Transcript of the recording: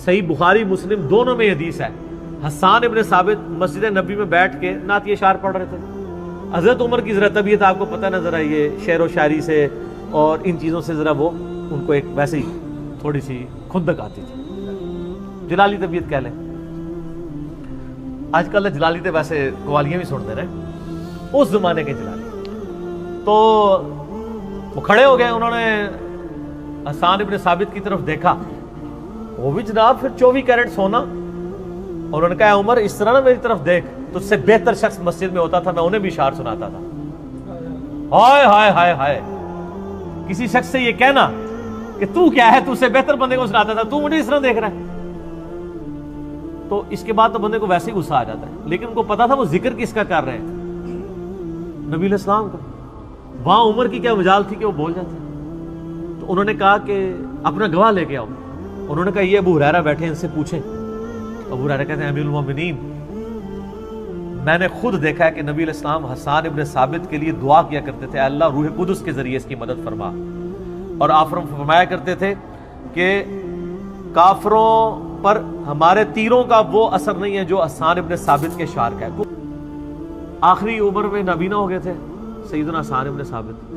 صحیح بخاری مسلم دونوں میں حدیث ہے، حسان ابن ثابت مسجد نبی میں بیٹھ کے نعت اشعار پڑھ رہے تھے. حضرت عمر کی ذرا طبیعت آپ کو پتہ نظر آئی ہے، شعر و شاعری سے اور ان چیزوں سے ذرا وہ ان کو ایک ویسے ہی تھوڑی سی کھندک آتی تھی، جلالی طبیعت کہہ لیں. آج کل جلالی تو ویسے قوالیاں بھی سنتے رہے، اس زمانے کے جلالی. تو وہ کھڑے ہو گئے، انہوں نے حسان ابن ثابت کی طرف دیکھا، وہ بھی جناب پھر 24 کیرٹ سونا. انہوں نے کہا عمر اس طرح نہ میری طرف دیکھ، تجھ سے بہتر شخص مسجد میں ہوتا تھا، میں انہیں بھی اشعار سناتا تھا. ہائے ہائے ہائے ہائے، کسی شخص سے یہ کہنا کہ تو کیا ہے، تو سے بہتر بندے کو سناتا تھا، تو مجھے اس طرح دیکھ رہا ہے. تو اس کے بعد تو بندے کو ویسے ہی غصہ آ جاتا ہے. لیکن ان کو پتا تھا وہ ذکر کس کا کر رہے ہیں، نبی علیہ السلام کا. وہاں عمر کی کیا مجال تھی کہ وہ بول جاتے. تو انہوں نے کہا کہ اپنا گواہ لے کے آؤ. انہوں نے کہا یہ ابو ہریرہ بیٹھے ہیں، ان سے پوچھیں. ابو ہریرہ کہتے ہیں امیر المومنین، میں نے خود دیکھا ہے کہ نبی علیہ السلام حسان ابن ثابت کے لیے دعا کیا کرتے تھے، اللہ روح قدس کے ذریعے اس کی مدد فرما. اور آپ فرمایا کرتے تھے کہ کافروں پر ہمارے تیروں کا وہ اثر نہیں ہے جو حسان ابن ثابت کے اشعار کا ہے. آخری عمر میں نابینا ہو گئے تھے سیدنا حسان ابن ثابت.